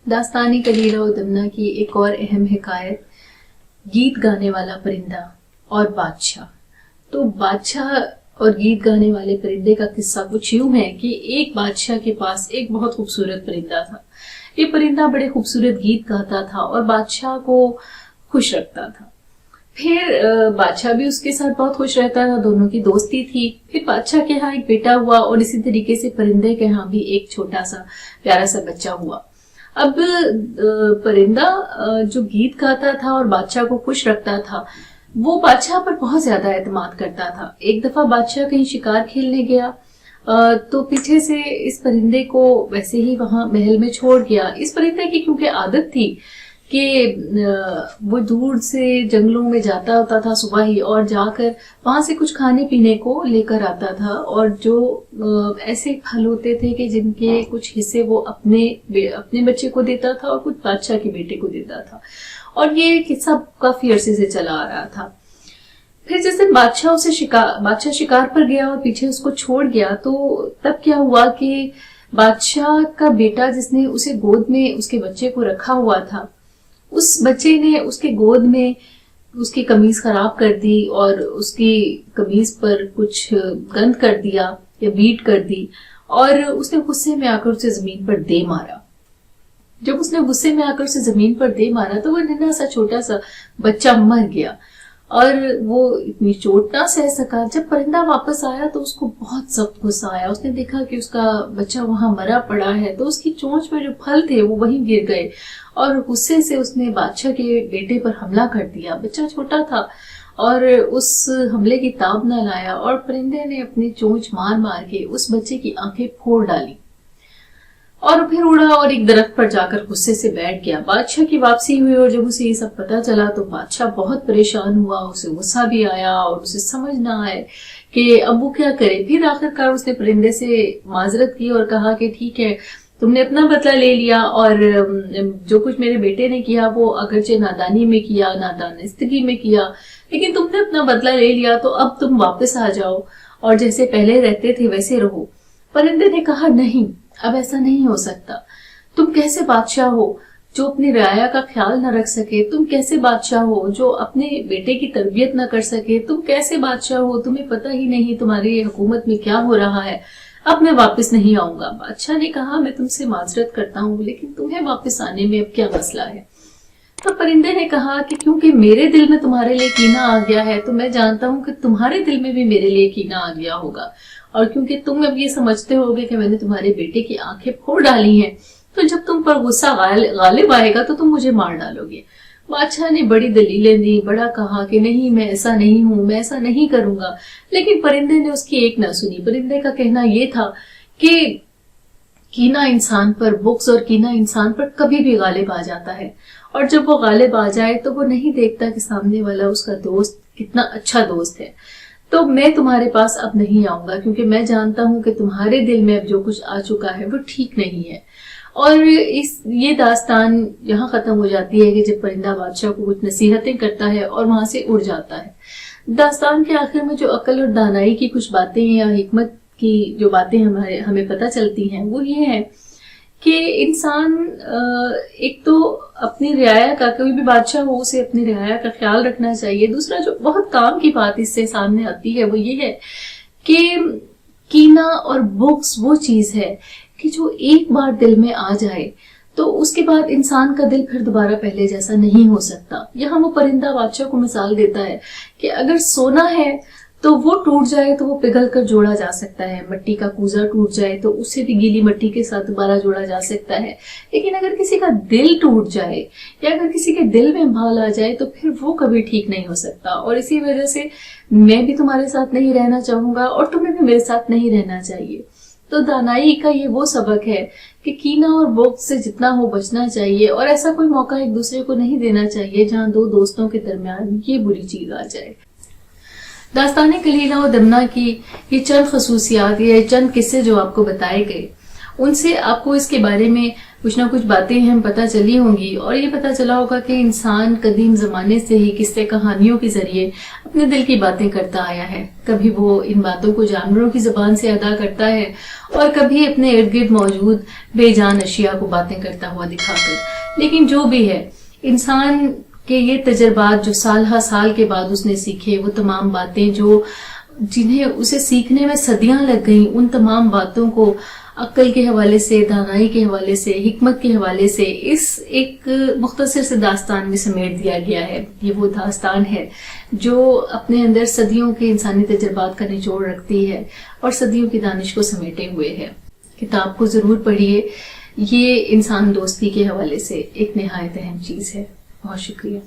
داستانی کلیلہ و دمنہ کی ایک اور اہم حکایت گیت گانے والا پرندہ اور بادشاہ۔ تو بادشاہ اور گیت گانے والے پرندے کا قصہ کچھ یوں ہے کہ ایک بادشاہ کے پاس ایک بہت خوبصورت پرندہ تھا۔ یہ پرندہ بڑے خوبصورت گیت گاتا تھا اور بادشاہ کو خوش رکھتا تھا۔ پھر بادشاہ بھی اس کے ساتھ بہت خوش رہتا تھا، دونوں کی دوستی تھی۔ پھر بادشاہ کے ہاں ایک بیٹا ہوا اور اسی طریقے سے پرندے کے ہاں بھی ایک چھوٹا سا پیارا سا بچہ ہوا۔ اب پرندہ جو گیت گاتا تھا اور بادشاہ کو خوش رکھتا تھا وہ بادشاہ پر بہت زیادہ اعتماد کرتا تھا۔ ایک دفعہ بادشاہ کہیں شکار کھیلنے گیا تو پیچھے سے اس پرندے کو ویسے ہی وہاں محل میں چھوڑ گیا۔ اس پرندے کی کیونکہ عادت تھی کہ وہ دور سے جنگلوں میں جاتا ہوتا تھا صبح ہی، اور جا کر وہاں سے کچھ کھانے پینے کو لے کر آتا تھا، اور جو ایسے پھل ہوتے تھے کہ جن کے کچھ حصے وہ اپنے بچے کو دیتا تھا اور کچھ بادشاہ کے بیٹے کو دیتا تھا، اور یہ قصہ کافی عرصے سے چلا آ رہا تھا۔ پھر جس دن بادشاہ شکار پر گیا اور پیچھے اس کو چھوڑ گیا تو تب کیا ہوا کہ بادشاہ کا بیٹا جس نے اسے گود میں اس کے بچے کو رکھا ہوا تھا، اس بچے نے اس کے گود میں اس کی قمیض خراب کر دی اور اس کی قمیض پر کچھ گند کر دیا یا بیٹ کر دی، اور اس نے غصے میں آ کر اسے زمین پر دے مارا۔ جب اس نے غصے میں آ کر اسے زمین پر دے مارا تو وہ ننھا سا چھوٹا سا بچہ مر گیا، اور وہ اتنی چوٹ نہ سہ سکا۔ جب پرندہ واپس آیا تو اس کو بہت سخت غصہ آیا۔ اس نے دیکھا کہ اس کا بچہ وہاں مرا پڑا ہے تو اس کی چونچ میں جو پھل تھے وہ وہیں گر گئے، اور غصے سے اس نے بادشاہ کے بیٹے پر حملہ کر دیا۔ بچہ چھوٹا تھا اور اس حملے کی تاب نہ لایا، اور پرندے نے اپنی چونچ مار مار کے اس بچے کی آنکھیں پھوڑ ڈالی اور پھر اڑا اور ایک درخت پر جا کر غصے سے بیٹھ گیا۔ بادشاہ کی واپسی ہوئی اور جب اسے یہ سب پتا چلا تو بادشاہ بہت پریشان ہوا، اسے غصہ بھی آیا اور اسے سمجھ نہ آئے کہ اب وہ کیا کرے۔ پھر آخرکار اس نے پرندے سے معذرت کی اور کہا کہ ٹھیک ہے، تم نے اپنا بدلہ لے لیا، اور جو کچھ میرے بیٹے نے کیا وہ اگرچہ نادانی میں کیا، نادانستگی میں کیا، لیکن تم نے اپنا بدلہ لے لیا، تو اب تم واپس آ جاؤ اور جیسے پہلے رہتے تھے ویسے رہو۔ پرندے نے کہا نہیں، اب ایسا نہیں ہو سکتا۔ تم کیسے بادشاہ ہو جو اپنی رعایا کا خیال نہ رکھ سکے؟ تم کیسے بادشاہ ہو جو اپنے بیٹے کی تربیت نہ کر سکے؟ تم کیسے بادشاہ ہو، تمہیں پتہ ہی نہیں تمہاری حکومت میں کیا ہو رہا ہے؟ اب میں واپس نہیں آؤں گا۔ بادشاہ نے کہا میں تم سے معذرت کرتا ہوں، لیکن تمہیں واپس آنے میں اب کیا مسئلہ ہے؟ تو پرندے نے کہا کہ کیونکہ میرے دل میں تمہارے لیے کینہ آ گیا ہے تو میں جانتا ہوں کہ تمہارے دل میں بھی میرے لیے کینہ آ گیا ہوگا، اور کیونکہ تم اب یہ سمجھتے ہوگے کہ میں نے تمہارے بیٹے کی آنکھیں پھوڑ ڈالی ہیں، تو جب تم پر غصہ غالب آئے گا تو تم مجھے مار ڈالو گے۔ بادشاہ نے بڑی دلیلیں دی، بڑا کہا کہ نہیں، میں ایسا نہیں ہوں، میں ایسا نہیں کروں گا، لیکن پرندے نے اس کی ایک نہ سنی۔ پرندے کا کہنا یہ تھا کہ کینہ انسان پر، بغض اور کینہ انسان پر کبھی بھی غالب آ جاتا ہے، اور جب وہ غالب آ جائے تو وہ نہیں دیکھتا کہ سامنے والا اس کا دوست کتنا اچھا دوست ہے۔ تو میں تمہارے پاس اب نہیں آؤں گا کیونکہ میں جانتا ہوں کہ تمہارے دل میں اب جو کچھ آ چکا ہے وہ ٹھیک نہیں ہے۔ اور یہ داستان یہاں ختم ہو جاتی ہے کہ جب پرندہ بادشاہ کو کچھ نصیحتیں کرتا ہے اور وہاں سے اڑ جاتا ہے۔ داستان کے آخر میں جو عقل اور دانائی کی کچھ باتیں یا حکمت کی جو باتیں ہمیں پتہ چلتی ہیں وہ یہ ہے کہ انسان ایک تو اپنی رعایا کا، کوئی بھی بادشاہ ہو اسے اپنی رعایا کا خیال رکھنا چاہیے۔ دوسرا جو بہت کام کی بات اس سے سامنے آتی ہے وہ یہ ہے کہ کینہ اور بغض وہ چیز ہے کہ جو ایک بار دل میں آ جائے تو اس کے بعد انسان کا دل پھر دوبارہ پہلے جیسا نہیں ہو سکتا۔ یہاں وہ پرندہ بادشاہ کو مثال دیتا ہے کہ اگر سونا ہے تو وہ ٹوٹ جائے تو وہ پگھل کر جوڑا جا سکتا ہے، مٹی کا کوزہ ٹوٹ جائے تو اسے بھی گیلی مٹی کے ساتھ دوبارہ جوڑا جا سکتا ہے، لیکن اگر کسی کا دل ٹوٹ جائے یا اگر کسی کے دل میں بھال آ جائے تو پھر وہ کبھی ٹھیک نہیں ہو سکتا۔ اور اسی وجہ سے میں بھی تمہارے ساتھ نہیں رہنا چاہوں گا اور تمہیں بھی میرے ساتھ نہیں رہنا چاہیے۔ تو دانائی کا یہ وہ سبق ہے کہ کینہ اور بغض سے جتنا ہو بچنا چاہیے، اور ایسا کوئی موقع ایک دوسرے کو نہیں دینا چاہیے جہاں دو دوستوں کے درمیان یہ بری چیز آ جائے۔ داستان کلیلہ و دمنہ کی یہ چند خصوصیات، یہ چند قصے جو آپ کو بتائے گئے، ان سے آپ کو اس کے بارے میں کچھ نہ کچھ باتیں ہم پتہ چلی ہوں گی، اور یہ پتہ چلا ہوگا کہ انسان قدیم زمانے سے ہی قصے کہانیوں کے ذریعے اپنے دل کی باتیں کرتا آیا ہے۔ کبھی وہ ان باتوں کو جانوروں کی زبان سے ادا کرتا ہے، اور کبھی اپنے ارد گرد موجود بے جان اشیاء کو باتیں کرتا ہوا دکھا کر۔ لیکن جو بھی ہے، انسان کے یہ تجربات جو سال ہا سال کے بعد اس نے سیکھے، وہ تمام باتیں جنہیں اسے سیکھنے میں صدیاں لگ گئیں، ان تمام باتوں کو عقل کے حوالے سے، دانائی کے حوالے سے، حکمت کے حوالے سے اس ایک مختصر سے داستان میں سمیٹ دیا گیا ہے۔ یہ وہ داستان ہے جو اپنے اندر صدیوں کے انسانی تجربات کا نچوڑ رکھتی ہے اور صدیوں کی دانش کو سمیٹے ہوئے ہے۔ کتاب کو ضرور پڑھیے، یہ انسان دوستی کے حوالے سے ایک نہایت اہم چیز ہے۔ بہت شکریہ۔